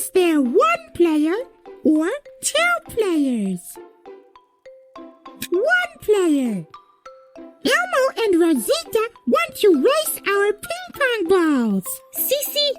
Is there one player or two players? One player. Elmo and Rosita want to race our ping-pong balls. Sissy,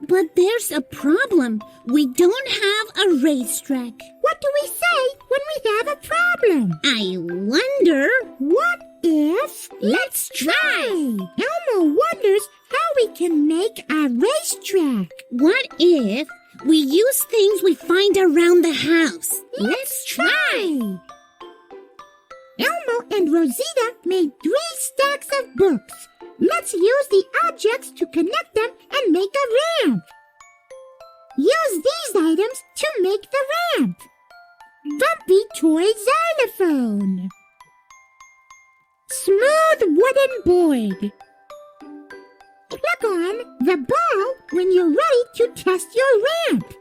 but there's a problem. We don't have a racetrack. What do we say when we have a problem? I wonder... What if... Let's try! Elmo wonders how we can make a racetrack. What if we use things we find around the house? Let's try! Elmo and Rosita made 3 stacks of books. Let's use the objects to connect them and make a ramp. Use these items to make the ramp. Bumpy toy xylophone. Smooth wooden board. Click on the ball when you're ready to test your ramp.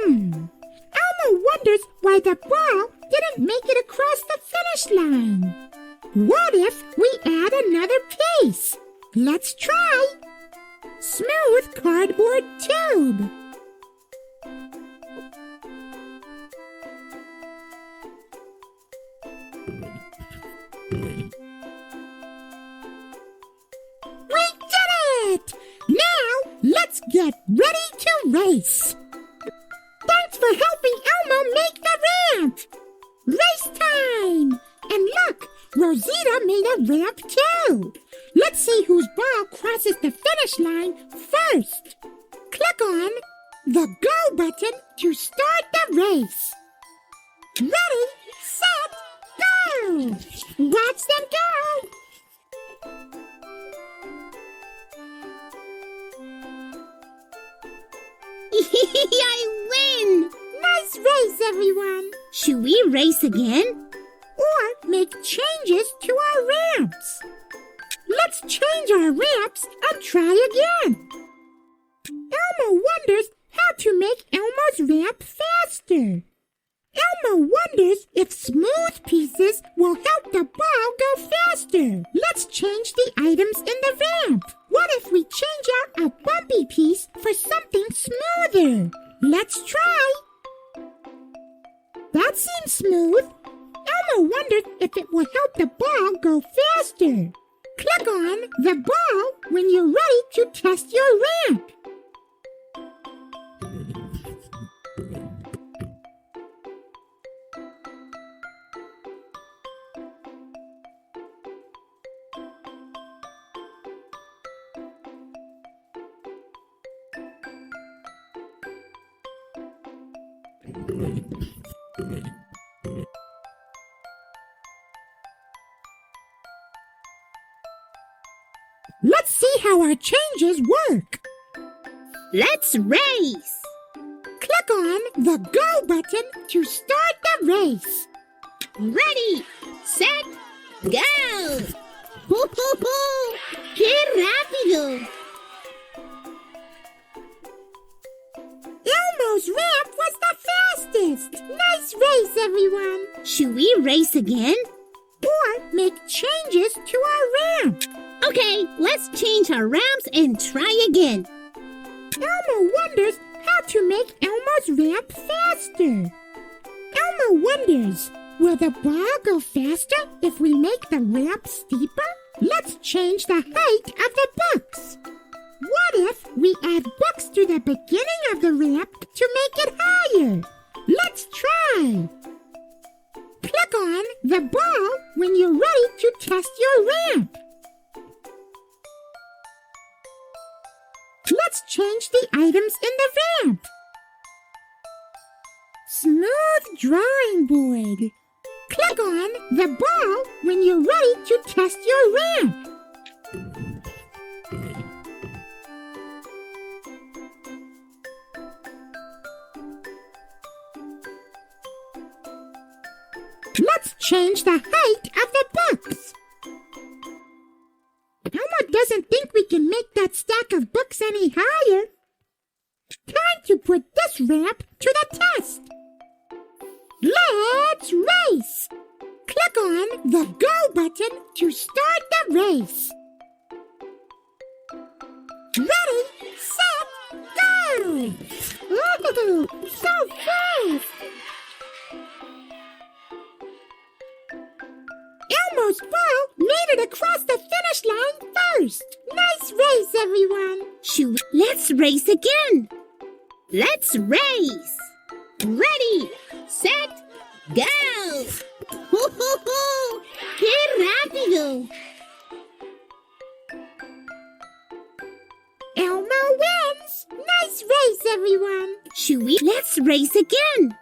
Elmo wonders why the ball didn't make it across the finish line. What if we add another piece? Let's try. Smooth cardboard tube. We did it! Now, let's get ready to race. Thanks for helping Elmo make the ramp! Race time! And look, Rosita made a ramp too. Let's see whose ball crosses the finish line first. Click on the Go button to start the race. Ready, set, go! Watch them go! I win! Nice race, everyone! Should we race again? Or make changes to our ramps. Let's change our ramps and try again. Elmo wonders how to make Elmo's ramp faster. Elmo wonders if smooth pieces will help the ball go faster. Let's change the items in the ramp. What if we change out a bumpy piece for something smoother? Let's try. That seems smooth. Elmo wondered if it will help the ball go faster. Click on the ball when you're ready to test your ramp. Let's see how our changes work. Let's race! Click on the Go button to start the race. Ready, set, go! ¡Ho! ¡Qué rápido! Elmo's ramp was the fastest. Nice race, everyone. Should we race again? Or make changes to our ramp. Okay, let's change our ramps and try again. Elmo wonders how to make Elmo's ramp faster. Elmo wonders, will the ball go faster if we make the ramp steeper? Let's change the height of the books. What if we add books to the beginning of the ramp to make it higher? Let's try. Click on the ball when you're ready to test your ramp. Let's change the items in the ramp. Smooth drawing board. Click on the ball when you're ready to test your ramp. Let's change the height of the books. Elmo doesn't think we can make that stack of books any higher. Time to put this ramp to the test. Let's race! Click on the Go button to start the race. Ready, set, go! Ooh, so fast! Elmo's ball made it across the finish line first. Nice race, everyone. Let's race again. Let's race. Ready, set, go. ¡Hoo! ¡Qué rápido! Elmo wins. Nice race, everyone. Let's race again.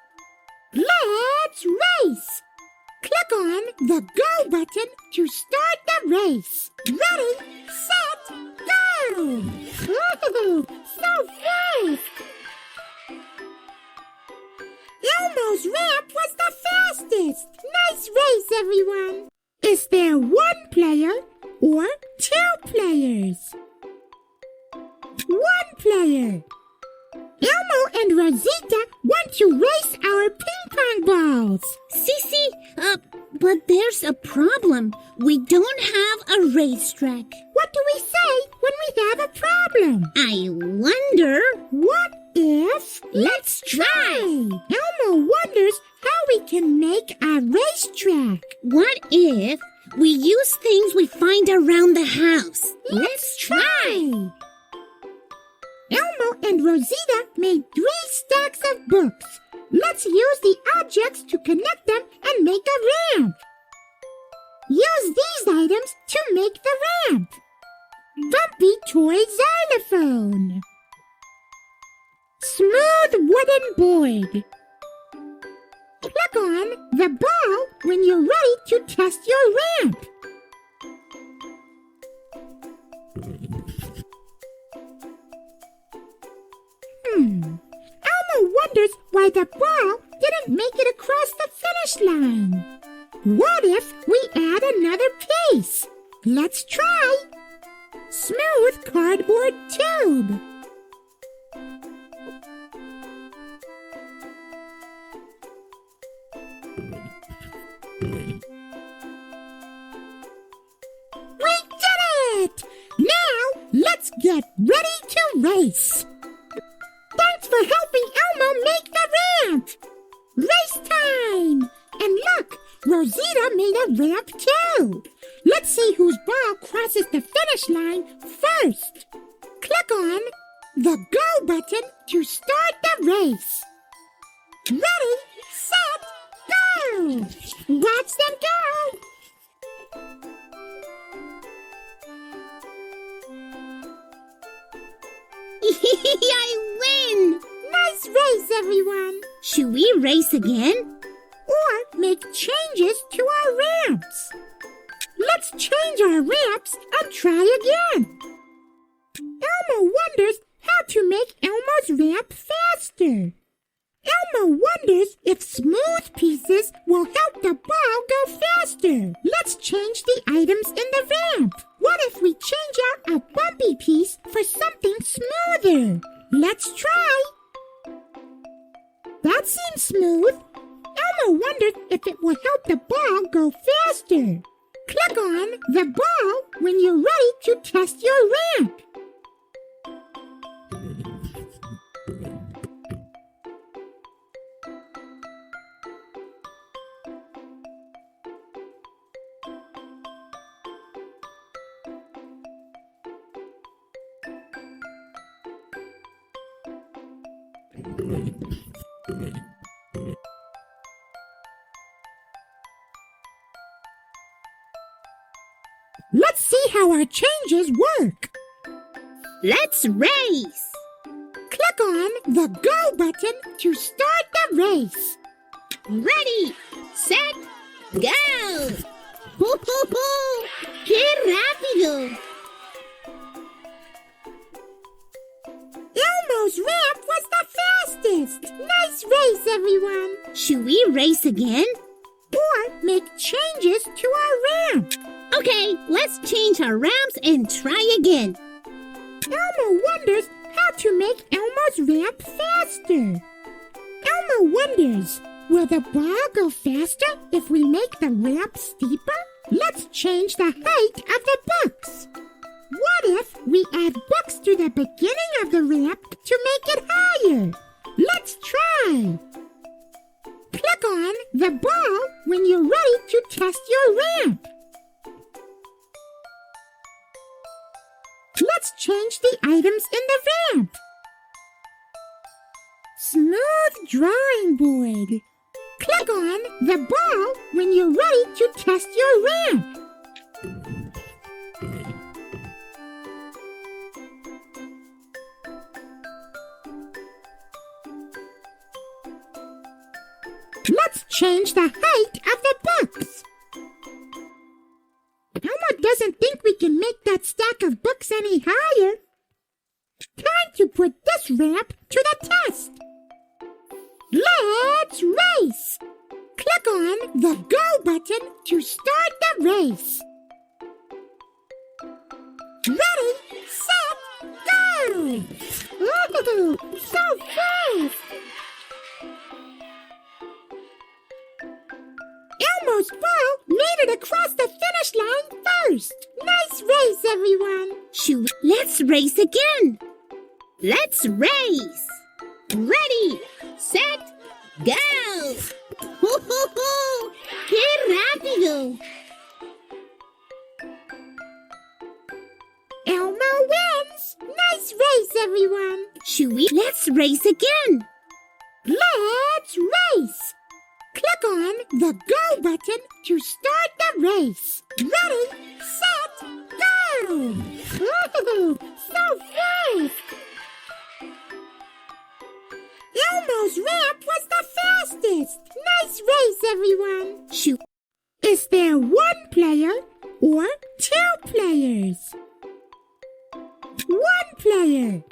Let's race. Click on the Go button to start the race. Ready, set, go! Ooh, so fast! Elmo's ramp was the fastest. Nice race, everyone. Is there one player or two players? One player. Elmo and Rosita want to race our ping pong balls. Sissy, but there's a problem. We don't have a racetrack. What do we say when we have a problem? I wonder. What if? Let's try. Elmo wonders how we can make a racetrack. What if we use things we find around the house? Let's try. Elmo and Rosita made 3 stacks of books. Let's use the objects to connect them and make a ramp. Use these items to make the ramp. Bumpy toy xylophone. Smooth wooden board. Click on the ball when you're ready to test your ramp. Elmo wonders why the ball didn't make it across the finish line. What if we add another piece? Let's try. Smooth cardboard tube. We did it! Now, let's get ready to race. Thanks for helping Elmo make the ramp. Race time! And look, Rosita made a ramp too. Let's see whose ball crosses the finish line first. Click on the Go button to start the race. Ready, set, go! Watch them go! I win! Nice race, everyone. Should we race again? Or make changes to our ramps. Let's change our ramps and try again. Elmo wonders how to make Elmo's ramp faster. Elmo wonders if smooth pieces will help the ball go faster. Let's change the items in the ramp. What if we change out a bumpy piece for something smoother? Let's try. That seems smooth. Elmo wondered if it will help the ball go faster. Click on the ball when you're ready to test your ramp. Let's see how our changes work. Let's race. Click on the Go button to start the race. Ready, set, go! ¡Hoo! ¡Qué rápido! Elmo's ramp was the fastest. Nice race, everyone. Should we race again? Or make changes to our ramp. Okay, let's change our ramps and try again. Elmo wonders how to make Elmo's ramp faster. Elmo wonders, Will the ball go faster if we make the ramp steeper? Let's change the height of the books. What if we add books to the beginning of the ramp to make it higher? Let's try. Click on the ball when you're ready to test your ramp. Let's change the items in the ramp. Smooth drawing board. Click on the ball when you're ready to test your ramp. Let's change the height of the books. Elmo doesn't think we can make that stack of books any higher. Time to put this ramp to the test. Let's race! Click on the Go button to start the race. Ready, set, go! Oh, so fast! Elmo's ball made it across the finish line first. Nice race, everyone. Let's race again. Let's race. Ready, set, go. ¡Ho! ¡Qué rápido! Elmo wins. Nice race, everyone. Let's race again. Let's race. Click on the Go button to start the race. Ready, set, go! Oh, so fast! Elmo's ramp was the fastest. Nice race, everyone. Is there one player or two players? One player.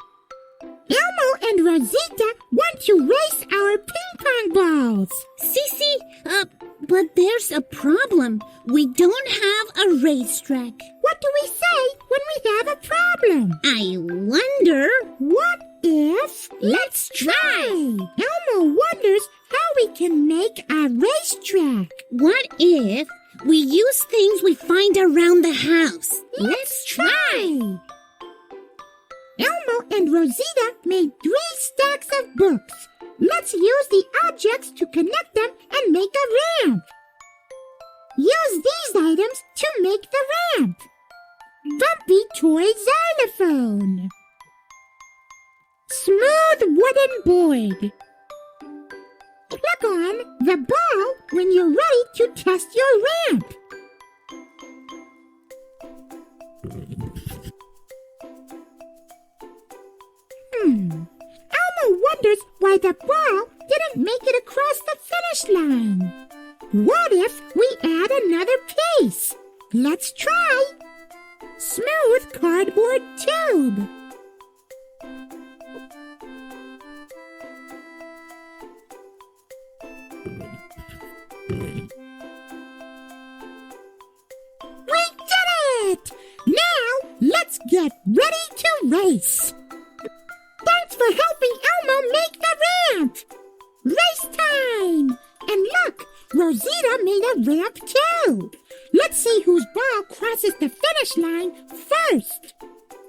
Elmo and Rosita want to race our ping pong balls. Sissy, but there's a problem. We don't have a racetrack. What do we say when we have a problem? I wonder. What if? Let's try. Elmo wonders how we can make a racetrack. What if we use things we find around the house? Let's try. Elmo and Rosita made 3 stacks of books. Let's use the objects to connect them and make a ramp. Use these items to make the ramp. Bumpy toy xylophone. Smooth wooden board. Click on the ball when you're ready to test your ramp. Elmo wonders why the ball didn't make it across the finish line. What if we add another piece? Let's try. Smooth cardboard tube. We did it! Now, let's get ready to race. Thanks for helping Elmo make the ramp. Race time! And look, Rosita made a ramp too. Let's see whose ball crosses the finish line first.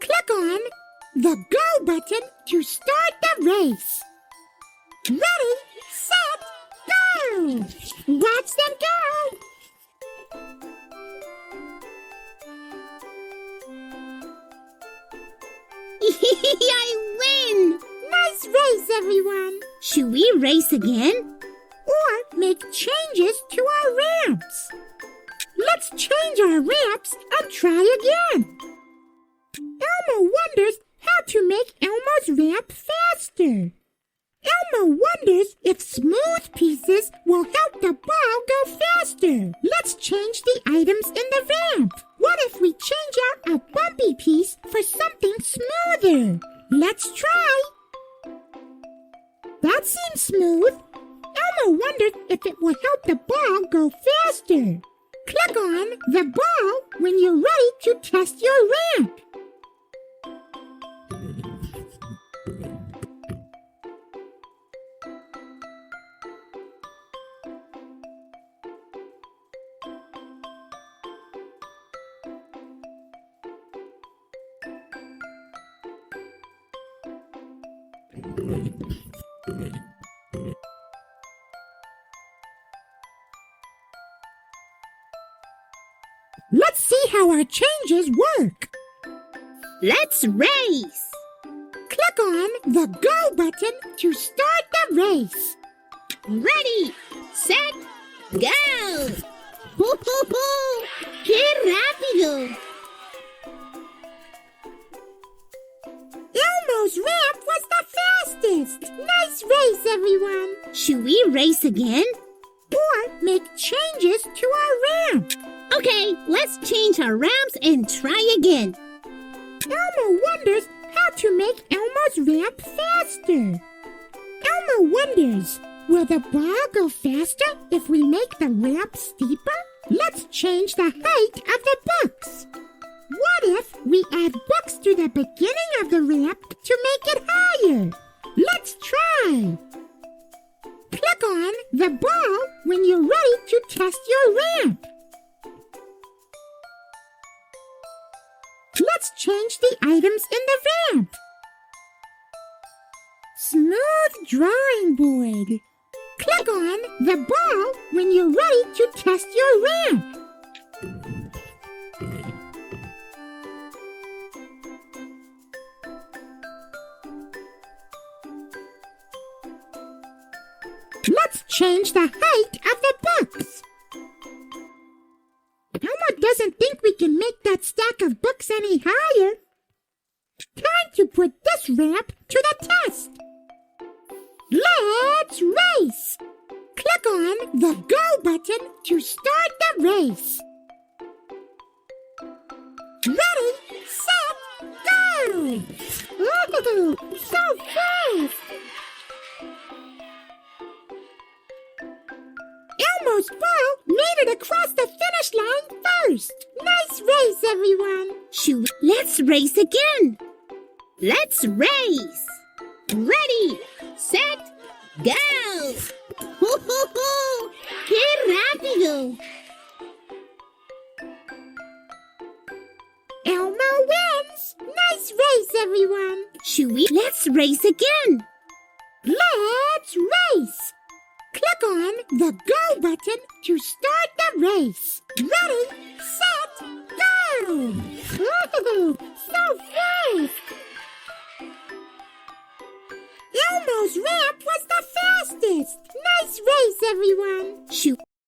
Click on the Go button to start the race. Ready, set, go! Watch them go! I win! Nice race, everyone! Should we race again? Or make changes to our ramps. Let's change our ramps and try again. Elmo wonders how to make Elmo's ramp faster. Elmo wonders if smooth pieces will help the ball go faster. Let's change the items in the ramp. What if we change out a bumpy piece for something smoother? Let's try. That seems smooth. Elmo wondered if it will help the ball go faster. Click on the ball when you're ready to test your ramp. Let's see how our changes work. Let's race. Click on the Go button to start the race. Ready, set, go. ¡Hoo! ¡Qué rápido! Elmo's ramp was the fastest. Nice race, everyone. Should we race again? Or make changes to our ramp. Okay, let's change our ramps and try again. Elmo wonders how to make Elmo's ramp faster. Elmo wonders, will the ball go faster if we make the ramp steeper? Let's change the height of the books. What if we add books to the beginning of the ramp to make it higher? Let's try. Click on the ball when you're ready to test your ramp. Let's change the items in the ramp. Smooth drawing board. Click on the ball when you're ready to test your ramp. Let's change the height of the books. Elmo doesn't think we can make that stack of books any higher. Time to put this ramp to the test. Let's race. Click on the Go button to start the race. Ready, set, go! Ooh, so fast! Elmo's ball made it across the finish line first. Nice race, everyone. Let's race again. Let's race. Ready, set, go. ¡Hoo! ¡Qué rápido! Elmo wins. Nice race, everyone. Let's race again. Let's race. Click on the Go button to start the race. Ready, set, go! Ooh, so fast! Elmo's ramp was the fastest. Nice race, everyone.